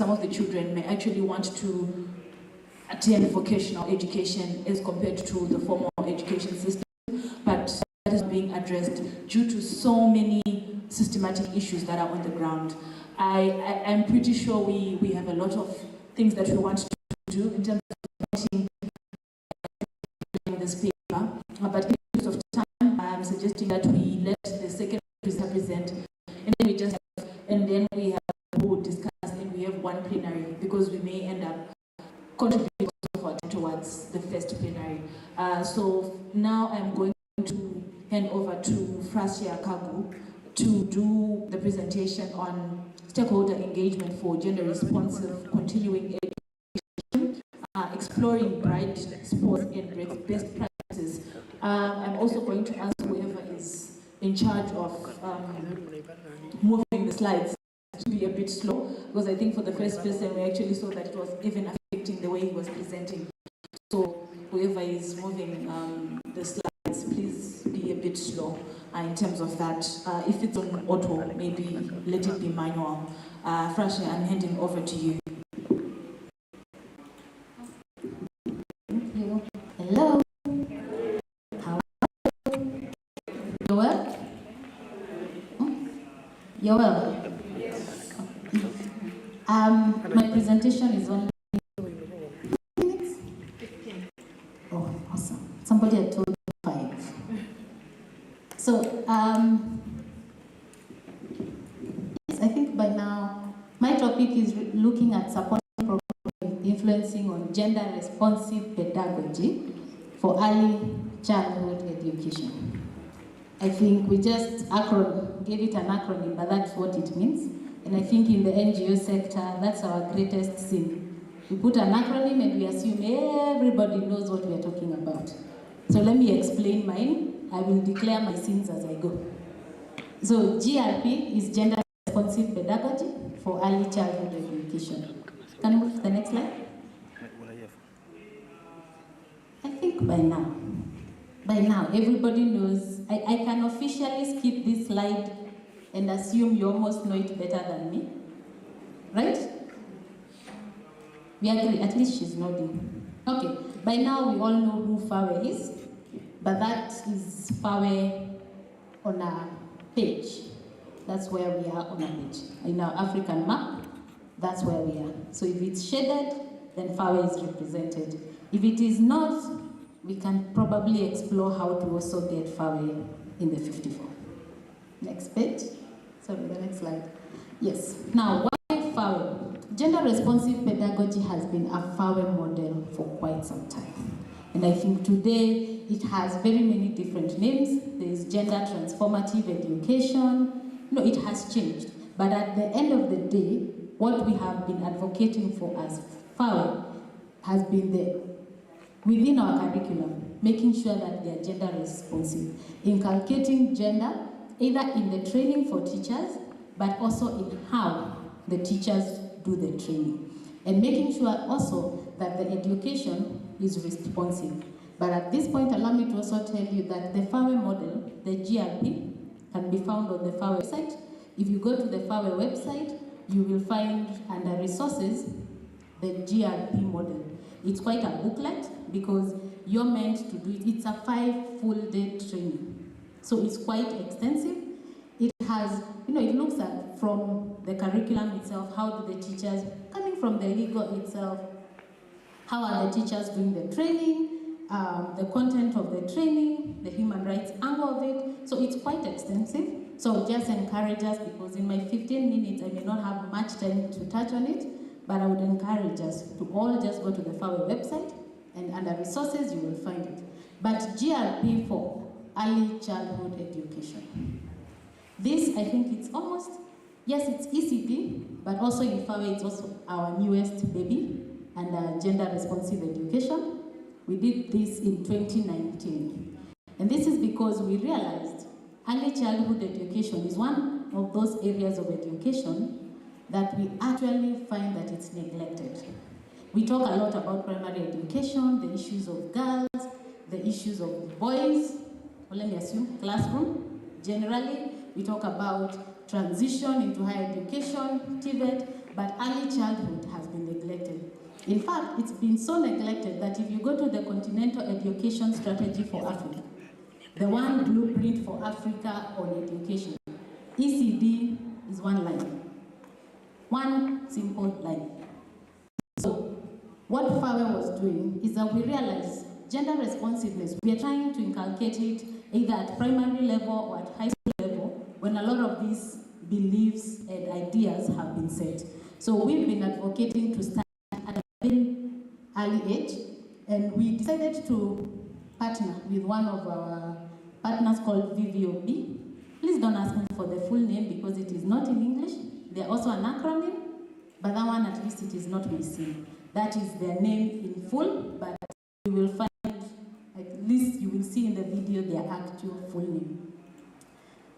some of the children may actually want to attend vocational education as compared to the formal education system, but that is being addressed due to so many systematic issues that are on the ground. I'm pretty sure we have a lot of things that we want to do in terms of writing this paper, but in terms of time, I'm suggesting that we let the second present, and then we just have, and then we have a board discuss, and we have one plenary, because we may end up contributing towards the first plenary. So now I'm going to hand over to Frasia Kagu to do the presentation on stakeholder engagement for gender responsive continuing education, exploring bright sports and best practices. I'm also going to ask whoever is in charge of moving the slides to be a bit slow, because I think for the first person we actually saw that it was even affecting the way he was presenting. So whoever is moving the slides, please be a bit slow in terms of that. If it's on auto, maybe let it be manual. Frasha, I'm handing over to you. Hello. How are you? You're well? You're well? Yes. My presentation is only 5 minutes. Oh, awesome. Somebody had told me 5. So, yes, I think by now, my topic is looking at supporting programs influencing on gender-responsive pedagogy for early childhood education. I think we just gave it an acronym, but that's what it means. And I think in the NGO sector, that's our greatest sin. We put an acronym and we assume everybody knows what we are talking about. So let me explain mine. I will declare my sins as I go. So GRP is Gender Responsive Pedagogy for Early Childhood Education. Can we move to the next slide? I think by now everybody knows. I can officially skip this slide and assume you almost know it better than me. Right? We agree, at least she's nodding. Okay, by now we all know who FAWE is, but that is FAWE on a page. That's where we are on a page. In our African map, that's where we are. So if it's shaded, then FAWE is represented. If it is not, we can probably explore how to also get FAWE in the 54. Next page. Sorry, the next slide. Yes. Now, why FAWE? Gender responsive pedagogy has been a FAWE model for quite some time. And I think today it has very many different names. There is gender transformative education. No, it has changed. But at the end of the day, what we have been advocating for as FAWE has been within our curriculum, making sure that they are gender responsive, inculcating gender either in the training for teachers, but also in how the teachers do the training. And making sure also that the education is responsive. But at this point, allow me to also tell you that the FAWE model, the GRP, can be found on the FAWE website. If you go to the FAWE website, you will find under resources, the GRP model. It's quite a booklet because you're meant to do it. It's a 5 full-day training. So it's quite extensive. It has, it looks at from the curriculum itself, how do the teachers, coming from the legal itself, how are the teachers doing the training, the content of the training, the human rights angle of it. So it's quite extensive. So just encourage us, because in my 15 minutes, I may not have much time to touch on it, but I would encourage us to all just go to the FAWE website, and under resources, you will find it. But GRP for early childhood education. This, I think it's almost, yes, it's ECP, but also in FAWE, it's also our newest baby under gender responsive education. We did this in 2019. And this is because we realized early childhood education is one of those areas of education that we actually find that it's neglected. We talk a lot about primary education, the issues of girls, the issues of boys, or let me assume, classroom. Generally, we talk about transition into higher education, TVET, but early childhood has been neglected. In fact, it's been so neglected that if you go to the Continental Education Strategy for Africa, the one blueprint for Africa on education, ECD is one line. One simple line. So, what FAWE was doing is that we realized gender responsiveness, we are trying to inculcate it either at primary level or at high school level when a lot of these beliefs and ideas have been set. So we've been advocating to start at a very early age, and we decided to partner with one of our partners called VVOB. Please don't ask me for the full name because it is not in English. They're also an acronym, but that one at least it is not missing. That is their name in full, but you will find, at least you will see in the video their actual full name.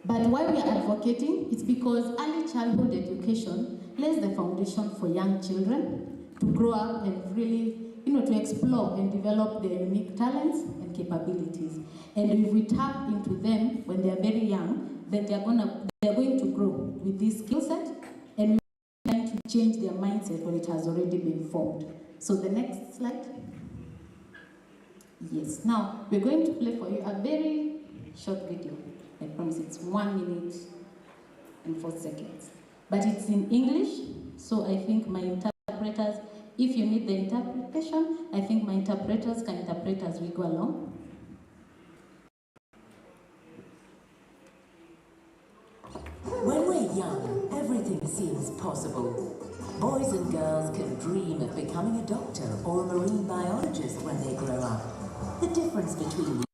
But why we are advocating, it's because early childhood education lays the foundation for young children to grow up and really, to explore and develop their unique talents and capabilities. And if we tap into them when they are very young, then they are going to grow with this skill set, and we're trying to change their mindset when it has already been formed. So the next slide. Yes, now we're going to play for you a very short video. I promise it's 1 minute and 4 seconds. But it's in English, so I think my interpreters, if you need the interpretation, I think my interpreters can interpret as we go along. When we're young, everything seems possible. Boys and girls can dream of becoming a doctor or a marine biologist when they grow up. The difference between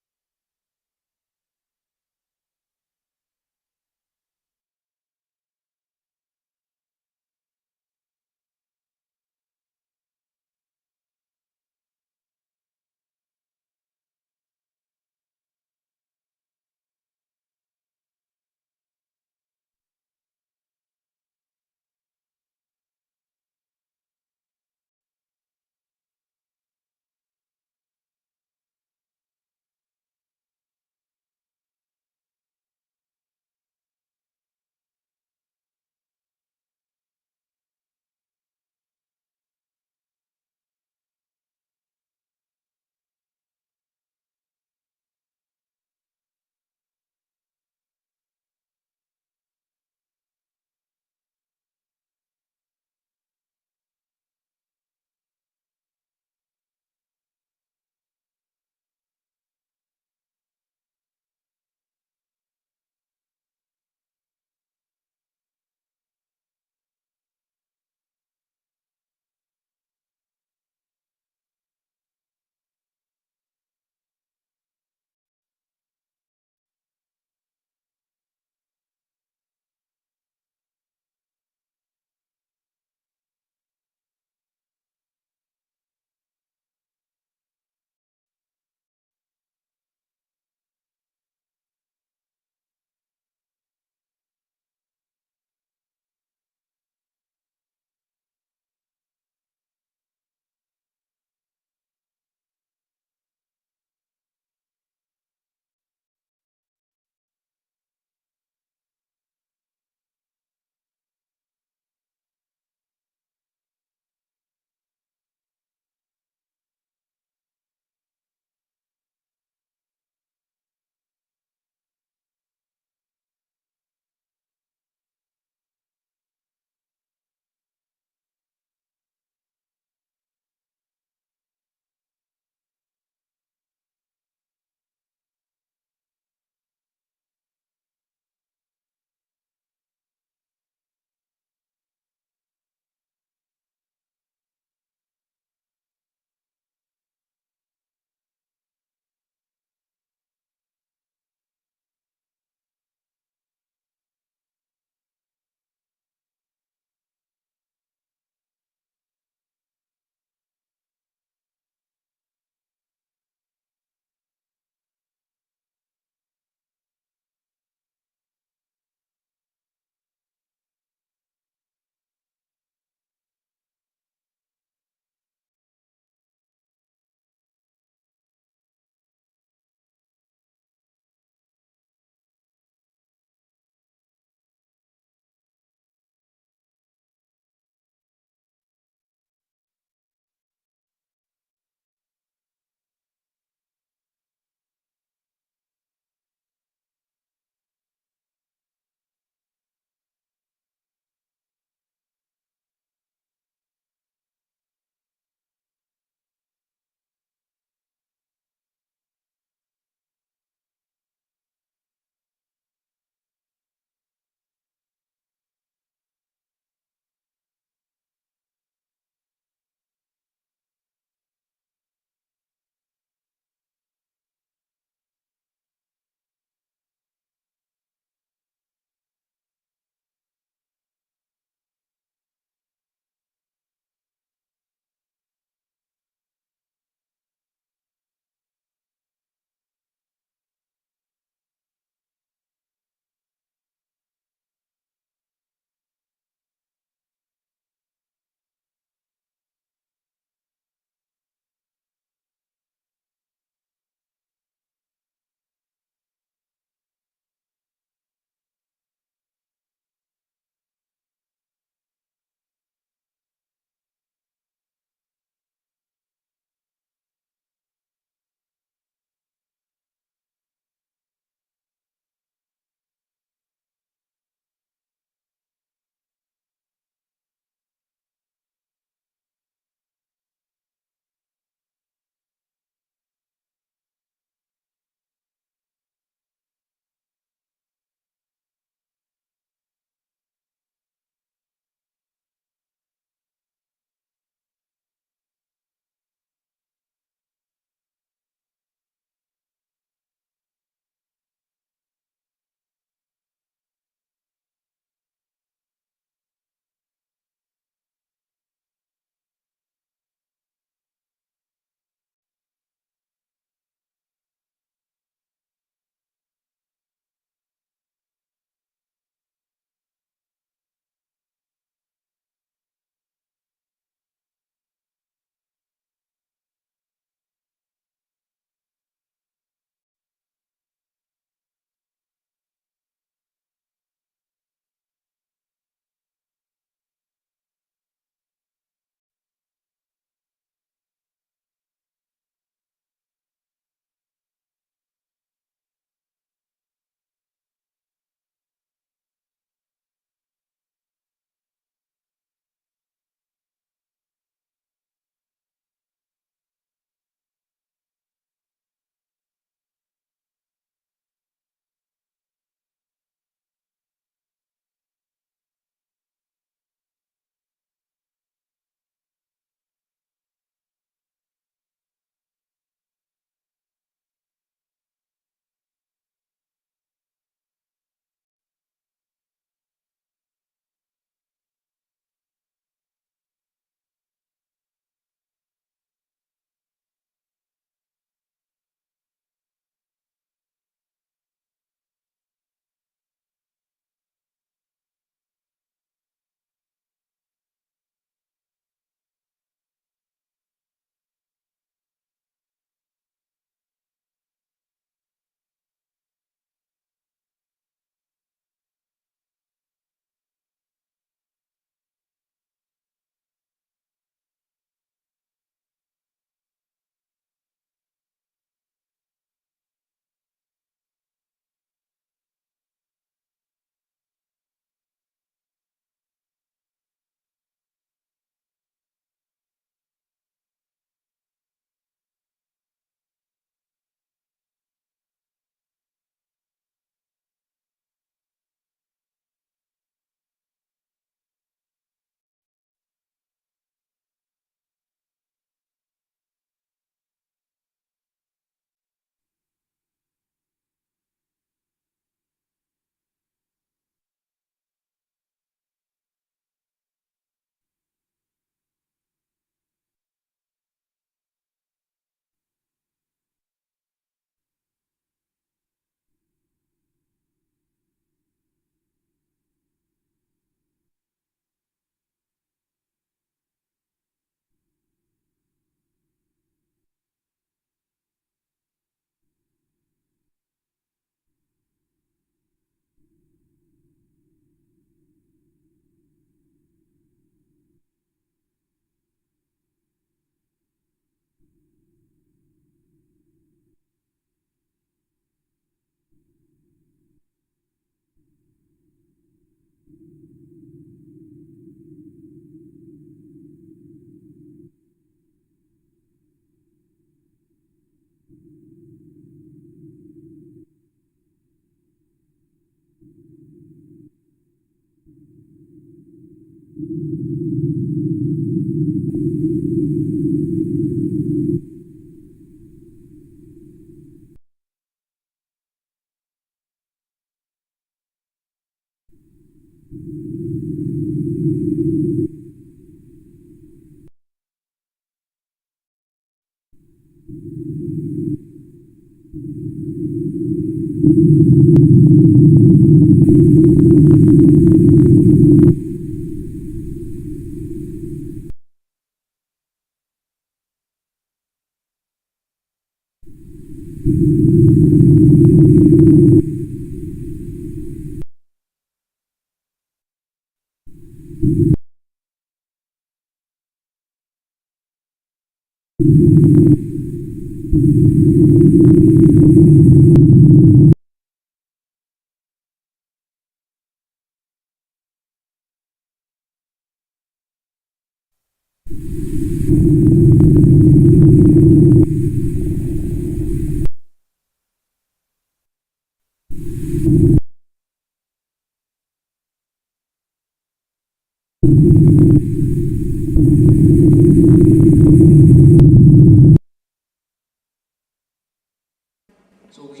So we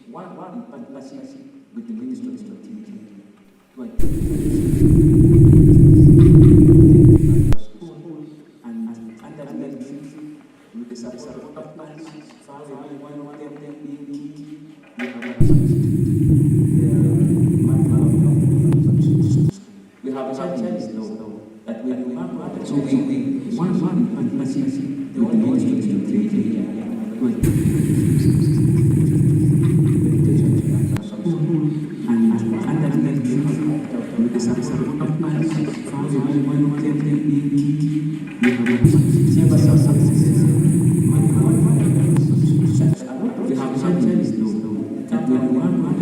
one partnership with the Ministry of Activity and under the ministry with the support of partners, one of them being Kiki, we have a challenge though that we have so we one partnership with the Ministry of Activity with the support of partners, one of them being Kiki, we have a challenge though that we have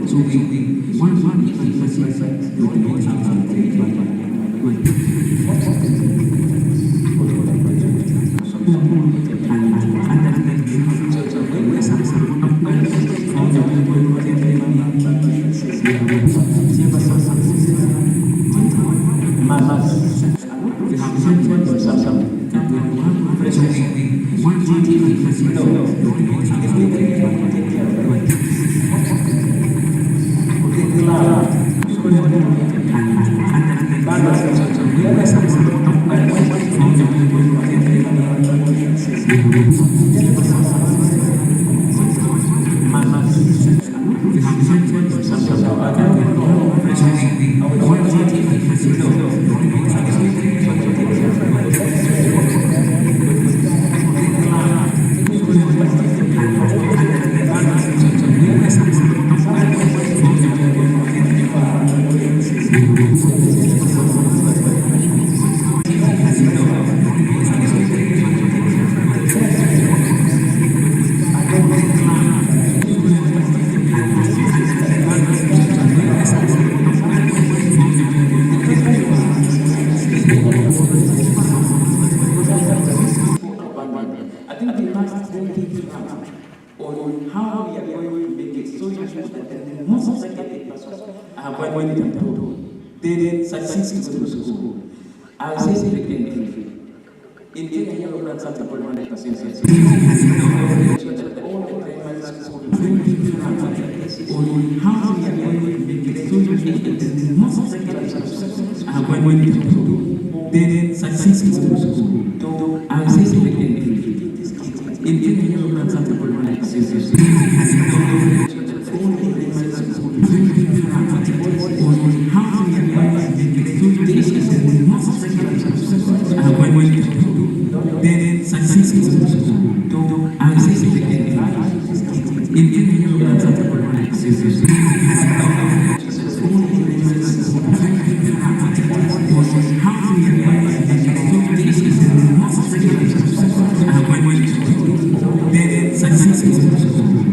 so we one partnership with the Ministry of Activity I think we must think on how we are going to make it so useful that most of the persons are going to do. They did succeed to go to school. I will say something in Kenya, you know, that's something called 100%. All the primary schools on how we are going to make it so useful that most of the persons are going to do. They did succeed to go to school. I will say something in Kenya, you know, that's something called 100%. How we are going to make it so useful most of the persons are going to do. They did succeed to go to school. I will say something in Kenya, you know, that's something called 100%. How we are going to make it so useful most of the persons are going to do. They did succeed to go to school.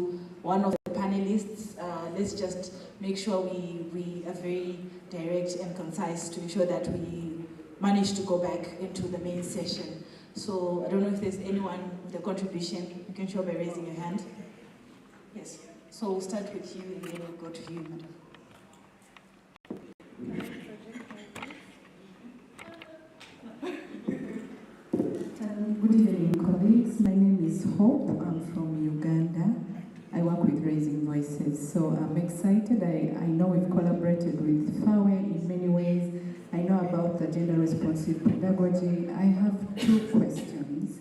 to one of the panelists. Let's just make sure we are very direct and concise to ensure that we manage to go back into the main session. So I don't know if there's anyone with a contribution. You can show by raising your hand. Yes. So we'll start with you and then we'll go to you, madam. Good evening, colleagues. My name is Hope. I'm from Uganda. I work with Raising Voices, so I'm excited. I know we've collaborated with FAWE in many ways. I know about the gender-responsive pedagogy. I have two questions.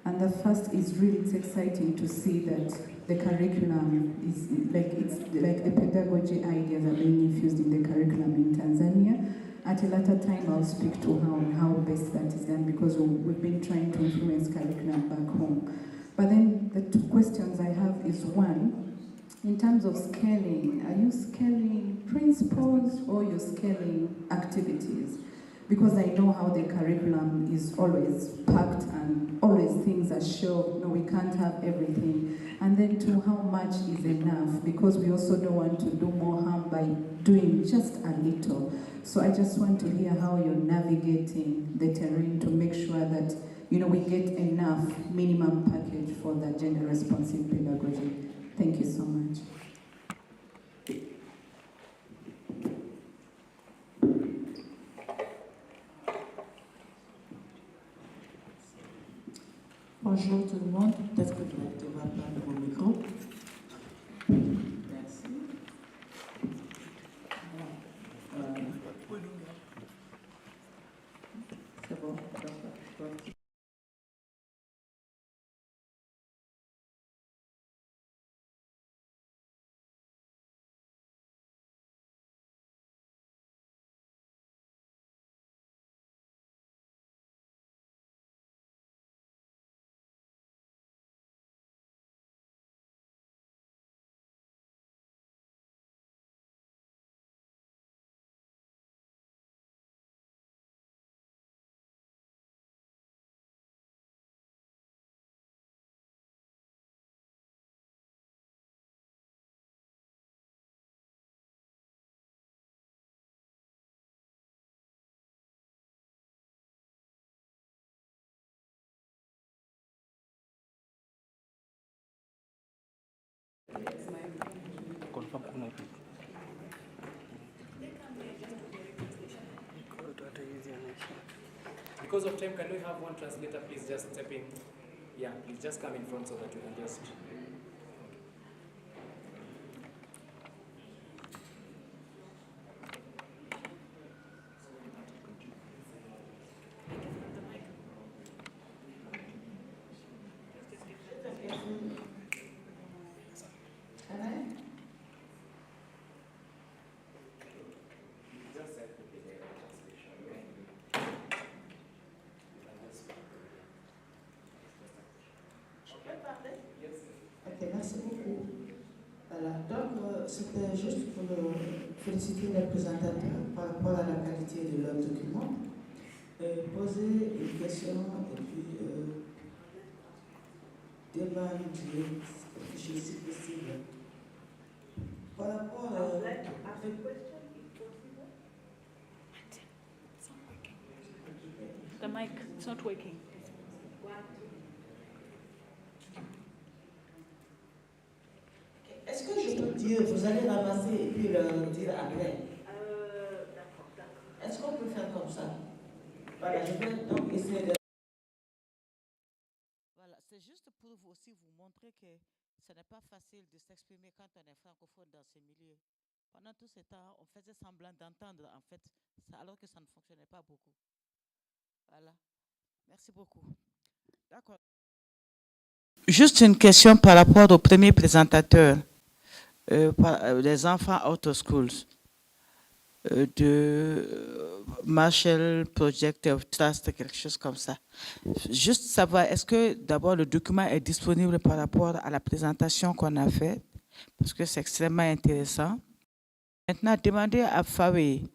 And the first is really, it's exciting to see that the curriculum is it's like the pedagogy ideas are being infused in the curriculum in Tanzania. At a later time, I'll speak to how best that is done, because we've been trying to influence curriculum back home. But then the two questions I have is, one, in terms of scaling, are you scaling principles or you're scaling activities? Because I know how the curriculum is always packed and always things are shelved. No, we can't have everything. And then two, how much is enough? Because we also don't want to do more harm by doing just a little. So I just want to hear how you're navigating the terrain to make sure that we get enough minimum package for that gender responsive pedagogy. Thank you so much. Bonjour tout le monde, peut-être que je vais devoir prendre mon micro. Merci. C'est bon. Because of time, can we have one translator please just step in? Yeah, please just come in front so that we can just... Ok, merci beaucoup. Voilà, donc c'était juste pour féliciter les présentateurs par rapport à la qualité de leur document, poser une question et puis débattre, réfléchir si possible. Par rapport à... The mic, it's not working. Est-ce que je peux dire, vous allez ramasser et puis le dire après? D'accord. Est-ce qu'on peut faire comme ça? Voilà, je vais donc essayer de... Voilà, c'est juste pour vous aussi vous montrer que ce n'est pas facile de s'exprimer quand on est francophone dans ces milieux. Pendant tout ce temps, on faisait semblant d'entendre, en fait, alors que ça ne fonctionnait pas beaucoup. Voilà. Merci beaucoup. D'accord. Juste une question par rapport au premier présentateur, des enfants out of schools, de Marshall Project of Trust, quelque chose comme ça. Juste savoir, est-ce que d'abord le document est disponible par rapport à la présentation qu'on a faite, parce que c'est extrêmement intéressant. Maintenant, demandez à FAWE,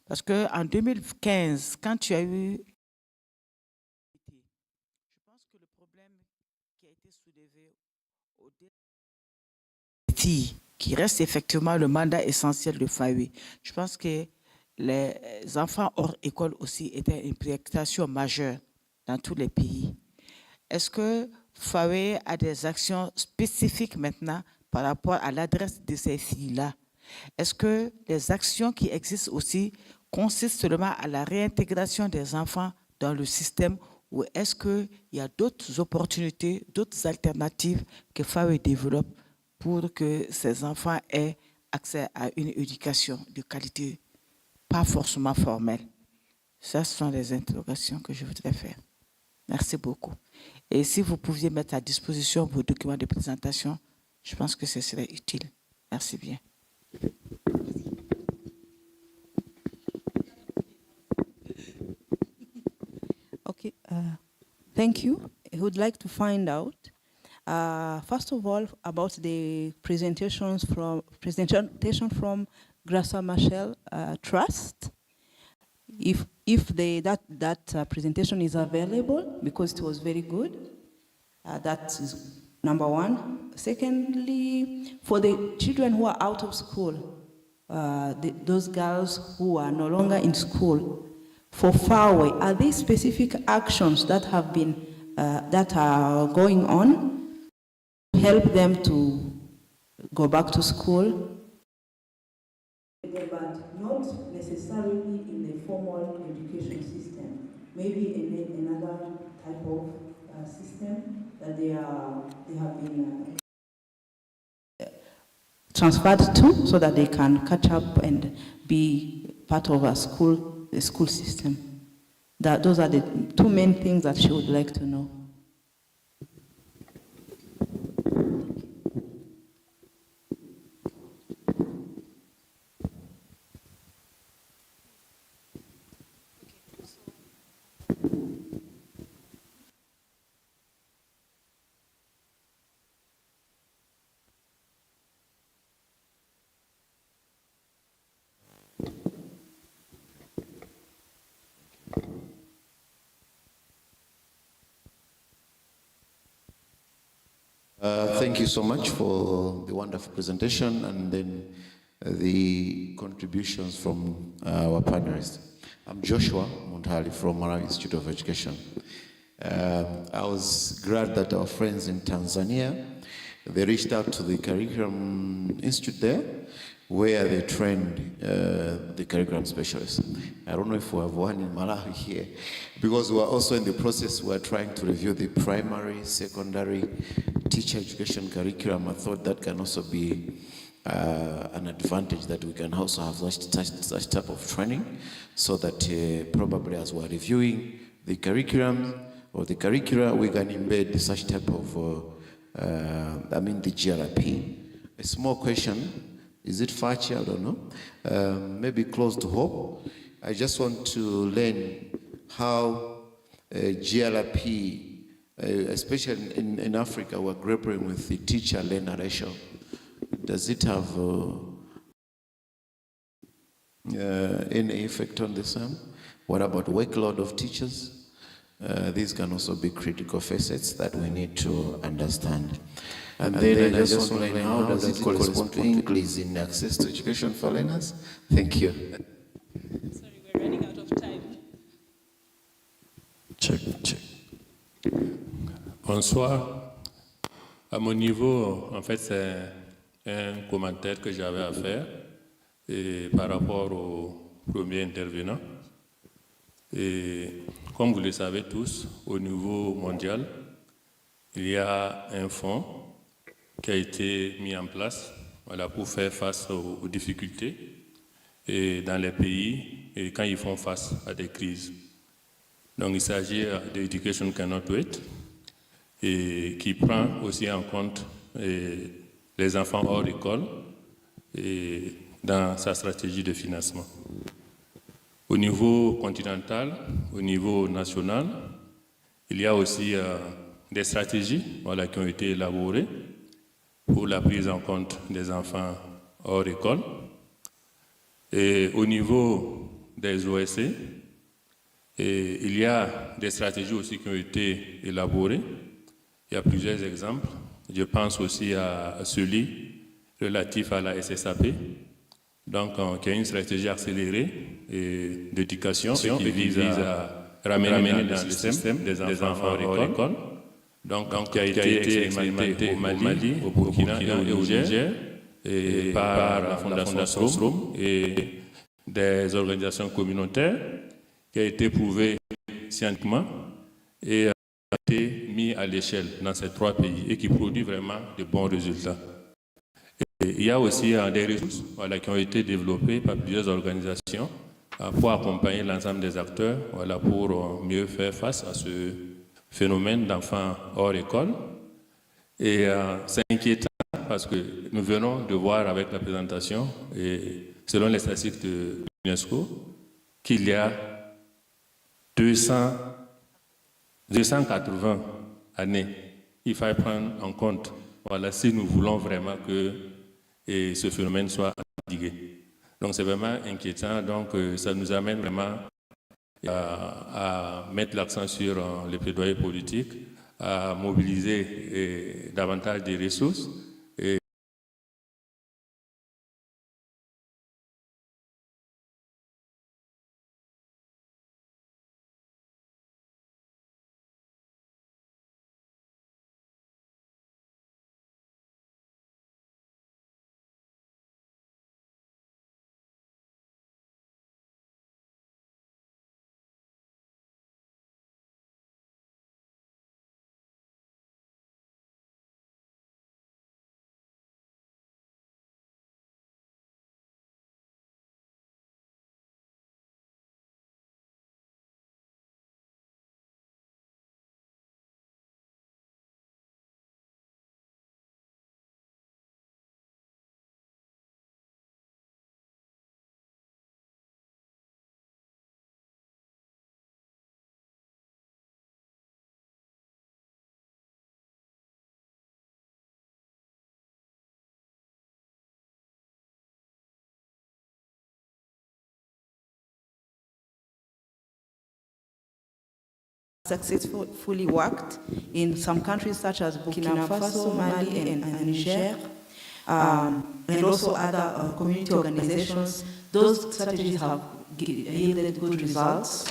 parce qu'en 2015, quand tu as eu... Je pense que le problème qui a été soulevé au filles, qui reste effectivement le mandat essentiel de FAWE. Je pense que les enfants hors école aussi étaient une préoccupation majeure dans tous les pays. Est-ce que FAWE a des actions spécifiques maintenant par rapport à l'adresse de ces filles-là? Est-ce que les actions qui existent aussi consistent seulement à la réintégration des enfants dans le système, ou est-ce qu'il y a d'autres opportunités, d'autres alternatives que FAWE développe pour que ces enfants aient accès à une éducation de qualité, pas forcément formelle? Ce sont les interrogations que je voudrais faire. Merci beaucoup. Et si vous pouviez mettre à disposition vos documents de présentation, je pense que ce serait utile. Merci bien. Okay, thank you. I would like to find out, first of all, about the presentation from Grassa Machel Trust. If that presentation is available, because it was very good. That is number one. Secondly, for the children who are out of school, those girls who are no longer in school, for FAWE, are there specific actions that have been that are going on to help them to go back to school? But not necessarily in the formal education system. Maybe in another type of system that they have been transferred to, so that they can catch up and be part of the school system. Those are the two main things that she would like to know. Thank you so much for the wonderful presentation and then the contributions from our panelists. I'm Joshua Muntali from Malawi Institute of Education. I was glad that our friends in Tanzania, they reached out to the Curriculum Institute there, where they trained the curriculum specialists. I don't know if we have one in Malawi here, because we are also in the process, we are trying to review the primary, secondary teacher education curriculum. I thought that can also be an advantage, that we can also have such type of training, so that probably as we are reviewing the curriculum or the curricula, we can embed such type of, the GRP. A small question. Is it Fachi? I don't know. Maybe close to hope. I just want to learn how GLP, especially in Africa, we're grappling with the teacher-learner ratio. Does it have any effect on the same? What about workload of teachers? These can also be critical facets that we need to understand. And then I just want to learn, how does it correspond to increase in access to education for learners? Thank you. Sorry, we're running out of time. Check. Bonsoir. À mon niveau, en fait, c'est un commentaire que j'avais à faire par rapport au premier intervenant. Et comme vous le savez tous, au niveau mondial, il y a un fonds qui a été mis en place, pour faire face aux difficultés et dans les pays et quand ils font face à des crises. Donc il s'agit de Education Cannot Wait, et qui prend aussi en compte les enfants hors école et dans sa stratégie de financement. Au niveau continental, au niveau national, il y a aussi des stratégies qui ont été élaborées pour la prise en compte des enfants hors école. Et au niveau des OSC, il y a des stratégies aussi qui ont été élaborées. Il y a plusieurs exemples. Je pense aussi à celui relatif à la SSAP, donc qui est une stratégie accélérée d'éducation qui vise à ramener dans le système des enfants hors école, donc qui a été expérimenté au Mali, au Burkina et au Niger, et par la Fondation Strom et des organisations communautaires, qui a été prouvé scientifiquement et a été mis à l'échelle dans ces 3 pays et qui produit vraiment de bons résultats. Et il y a aussi des ressources qui ont été développées par plusieurs organisations pour accompagner l'ensemble des acteurs pour mieux faire face à ce phénomène d'enfants hors école. Et c'est inquiétant parce que nous venons de voir avec la présentation, et selon les statistiques de l'UNESCO, qu'il y a 280 années. Il faut prendre en compte, si nous voulons vraiment que ce phénomène soit endigué. Donc c'est vraiment inquiétant, donc ça nous amène vraiment à mettre l'accent sur les plaidoyers politiques, à mobiliser davantage des ressources. Successfully worked in some countries such as Burkina Faso, Mali, and Niger, and also other community organizations. Those strategies have yielded good results.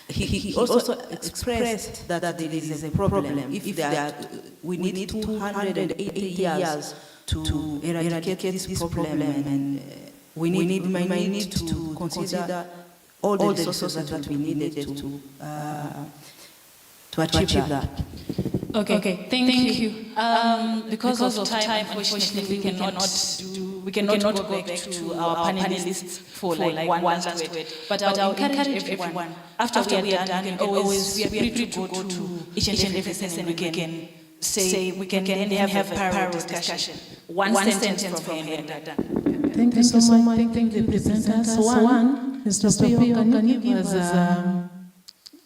He also expressed that there is a problem. If we need 280 years to eradicate this problem, and we need to consider all the resources that we needed to achieve that. Okay, thank you. Because of time, unfortunately, we cannot go back to our panelists for like one last word. But I'll encourage everyone, after we are done, we are free to go to each and every session, and we can then have a parallel discussion. One sentence from here and done. Thank you so much. Thank the presenters. One, Mr. Pio, can you give us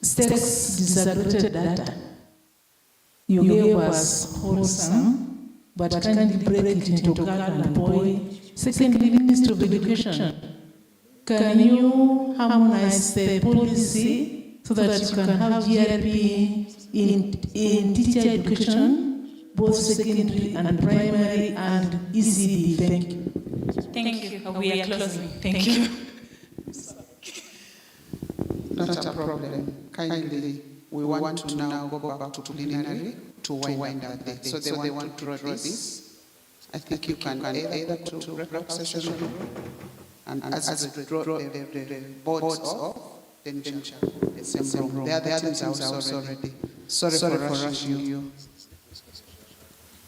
sex disaggregated data? You gave us wholesome, but kindly break it into girl and boy. Secondly, Minister of Education, can you harmonize the policy so that you can have GRP in teacher education, both secondary and primary, and ECD? Thank you. Thank you. We are closing. Thank you. Not a problem. Kindly, we want to now go back to plenary to wind up the day. So they want to draw this. I think you can either to breakout session and as we draw the boards off, then the same room. The other things are also ready. Sorry for rushing you.